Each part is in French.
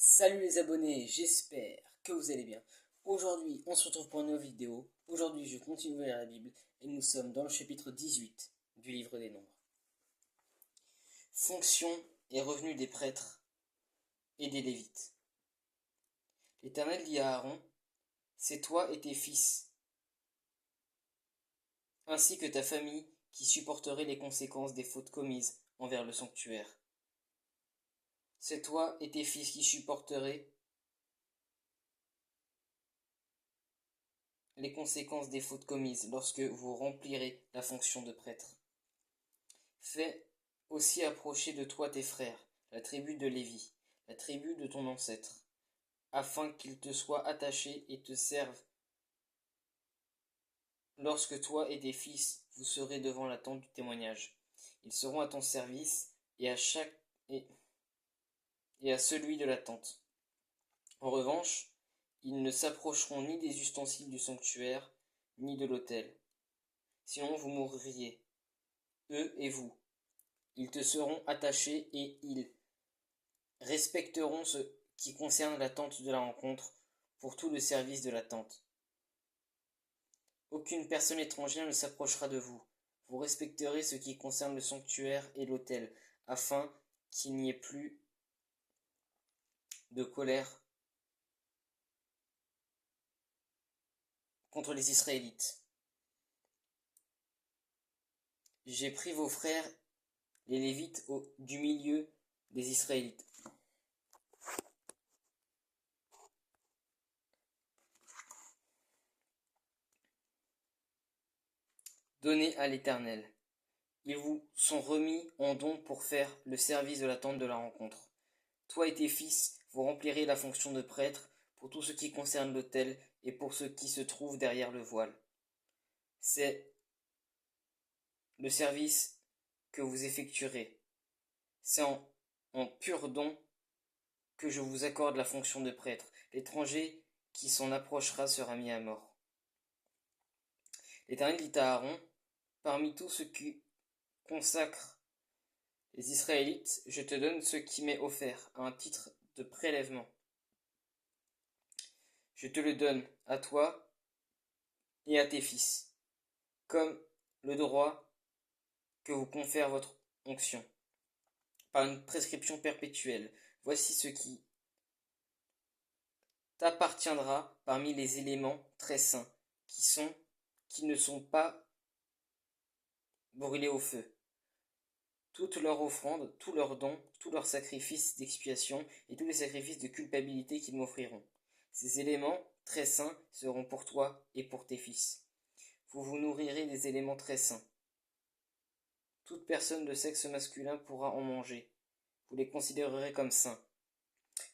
Salut les abonnés, j'espère que vous allez bien. Aujourd'hui, on se retrouve pour une nouvelle vidéo. Aujourd'hui, je continue à lire la Bible et nous sommes dans le chapitre 18 du livre des Nombres. Fonction et revenus des prêtres et des Lévites. L'Éternel dit à Aaron, c'est toi et tes fils, ainsi que ta famille, qui supporterez les conséquences des fautes commises envers le sanctuaire. C'est toi et tes fils qui supporterez les conséquences des fautes commises lorsque vous remplirez la fonction de prêtre. Fais aussi approcher de toi tes frères, la tribu de Lévi, la tribu de ton ancêtre, afin qu'ils te soient attachés et te servent lorsque toi et tes fils vous serez devant la tente du témoignage. Ils seront à ton service et à celui de la tente. En revanche, ils ne s'approcheront ni des ustensiles du sanctuaire, ni de l'autel. Sinon vous mourriez, eux et vous. Ils te seront attachés et ils respecteront ce qui concerne la tente de la rencontre pour tout le service de la tente. Aucune personne étrangère ne s'approchera de vous. Vous respecterez ce qui concerne le sanctuaire et l'autel, afin qu'il n'y ait plus de colère contre les Israélites. J'ai pris vos frères, les Lévites, du milieu des Israélites. Donnés à l'Éternel. Ils vous sont remis en don pour faire le service de la tente de la rencontre. Toi et tes fils, vous remplirez la fonction de prêtre pour tout ce qui concerne l'autel et pour ce qui se trouve derrière le voile. C'est le service que vous effectuerez. C'est en pur don que je vous accorde la fonction de prêtre. L'étranger qui s'en approchera sera mis à mort. L'Éternel dit à Aaron, parmi tout ce qui consacre les Israélites, je te donne ce qui m'est offert à un titre de prélèvement. Je te le donne à toi et à tes fils, comme le droit que vous confère votre onction, par une prescription perpétuelle. Voici ce qui t'appartiendra parmi les éléments très saints, qui ne sont pas brûlés au feu. Toutes leurs offrandes, tous leurs dons, tous leurs sacrifices d'expiation et tous les sacrifices de culpabilité qu'ils m'offriront. Ces éléments très saints seront pour toi et pour tes fils. Vous vous nourrirez des éléments très saints. Toute personne de sexe masculin pourra en manger. Vous les considérerez comme saints.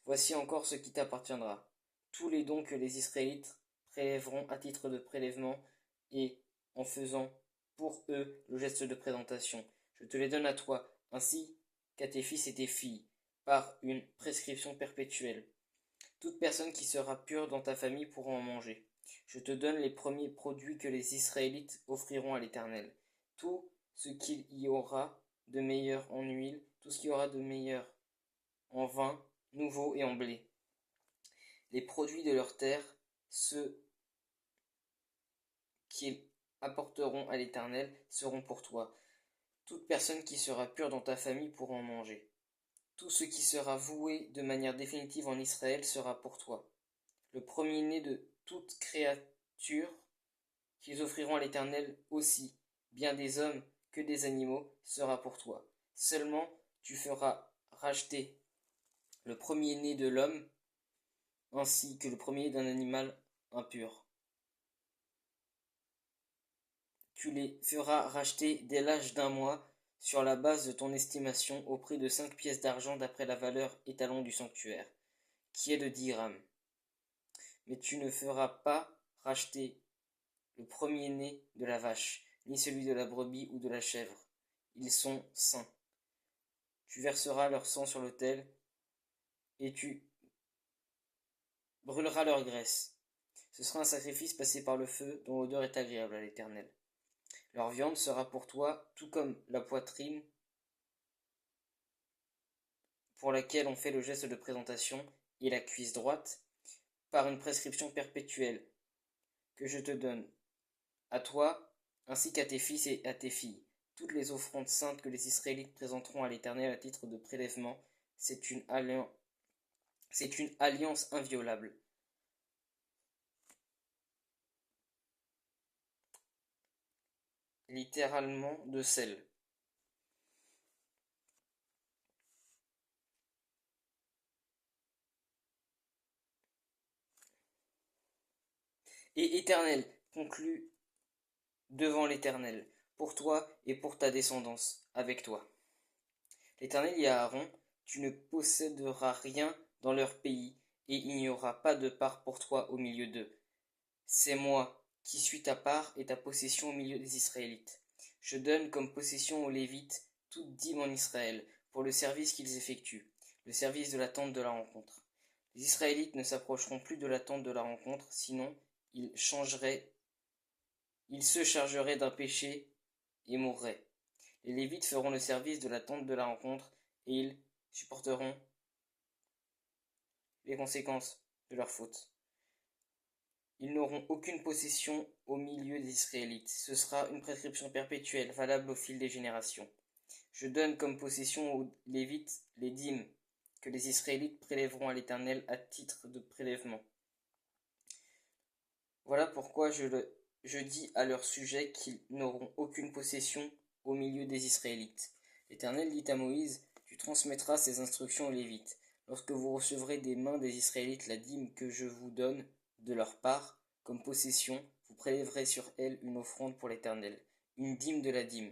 Voici encore ce qui t'appartiendra. Tous les dons que les Israélites prélèveront à titre de prélèvement et en faisant pour eux le geste de présentation. Je te les donne à toi, ainsi qu'à tes fils et tes filles, par une prescription perpétuelle. Toute personne qui sera pure dans ta famille pourra en manger. Je te donne les premiers produits que les Israélites offriront à l'Éternel. Tout ce qu'il y aura de meilleur en huile, tout ce qu'il y aura de meilleur en vin nouveau et en blé. Les produits de leur terre, ceux qu'ils apporteront à l'Éternel, seront pour toi. Toute personne qui sera pure dans ta famille pourra en manger. Tout ce qui sera voué de manière définitive en Israël sera pour toi. Le premier-né de toute créature qu'ils offriront à l'Éternel aussi, bien des hommes que des animaux, sera pour toi. Seulement tu feras racheter le premier-né de l'homme, ainsi que le premier d'un animal impur. Tu les feras racheter dès l'âge d'un mois, sur la base de ton estimation, au prix de 5 pièces d'argent d'après la valeur étalon du sanctuaire, qui est de 10 grammes. Mais tu ne feras pas racheter le premier-né de la vache, ni celui de la brebis ou de la chèvre. Ils sont saints. Tu verseras leur sang sur l'autel, et tu brûleras leur graisse. Ce sera un sacrifice passé par le feu, dont l'odeur est agréable à l'Éternel. Leur viande sera pour toi, tout comme la poitrine pour laquelle on fait le geste de présentation, et la cuisse droite, par une prescription perpétuelle que je te donne, à toi, ainsi qu'à tes fils et à tes filles. Toutes les offrandes saintes que les Israélites présenteront à l'Éternel à titre de prélèvement, c'est une alliance inviolable. Littéralement de sel. Et Éternel, conclut devant l'Éternel, pour toi et pour ta descendance, avec toi. L'Éternel dit à Aaron, tu ne posséderas rien dans leur pays, et il n'y aura pas de part pour toi au milieu d'eux. C'est moi qui suis ta part et ta possession au milieu des Israélites. Je donne comme possession aux Lévites toute dîme en Israël, pour le service qu'ils effectuent, le service de la tente de la rencontre. Les Israélites ne s'approcheront plus de la tente de la rencontre, sinon ils se chargeraient d'un péché et mourraient. Les Lévites feront le service de la tente de la rencontre, et ils supporteront les conséquences de leur faute. Ils n'auront aucune possession au milieu des Israélites. Ce sera une prescription perpétuelle, valable au fil des générations. Je donne comme possession aux Lévites les dîmes que les Israélites prélèveront à l'Éternel à titre de prélèvement. Voilà pourquoi je dis à leur sujet qu'ils n'auront aucune possession au milieu des Israélites. L'Éternel dit à Moïse, tu transmettras ces instructions aux Lévites. Lorsque vous recevrez des mains des Israélites la dîme que je vous donne de leur part, comme possession, vous prélèverez sur elle une offrande pour l'Éternel, une dîme de la dîme.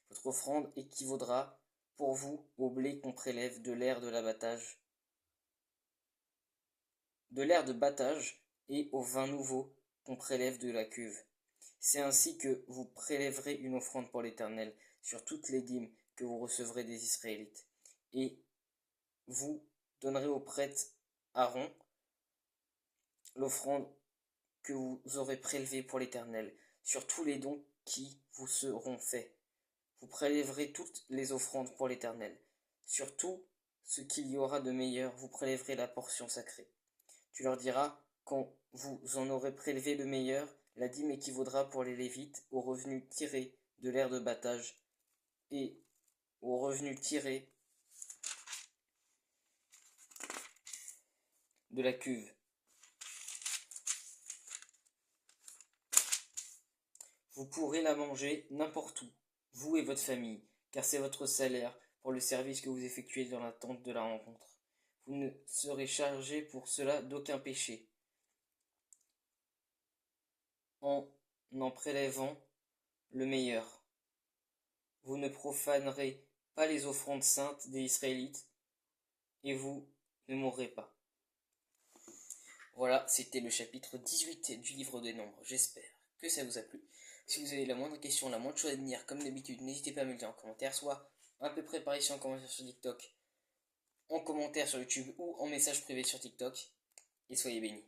Votre offrande équivaudra pour vous au blé qu'on prélève de l'air de battage et au vin nouveau qu'on prélève de la cuve. C'est ainsi que vous prélèverez une offrande pour l'Éternel sur toutes les dîmes que vous recevrez des Israélites. Et vous donnerez au prêtre Aaron l'offrande que vous aurez prélevée pour l'Éternel sur tous les dons qui vous seront faits. Vous prélèverez toutes les offrandes pour l'Éternel. Sur tout ce qu'il y aura de meilleur, vous prélèverez la portion sacrée. Tu leur diras, quand vous en aurez prélevé le meilleur, la dîme équivaudra pour les Lévites au revenu tiré de l'aire de battage et au revenu tiré de la cuve. Vous pourrez la manger n'importe où, vous et votre famille, car c'est votre salaire pour le service que vous effectuez dans la tente de la rencontre. Vous ne serez chargé pour cela d'aucun péché, en prélevant le meilleur. Vous ne profanerez pas les offrandes saintes des Israélites, et vous ne mourrez pas. Voilà, c'était le chapitre 18 du livre des Nombres. J'espère que ça vous a plu. Si vous avez la moindre question, la moindre chose à dire, comme d'habitude, n'hésitez pas à me le dire en commentaire, soit un peu préparé ici en commentaire sur TikTok, en commentaire sur YouTube ou en message privé sur TikTok. Et soyez bénis.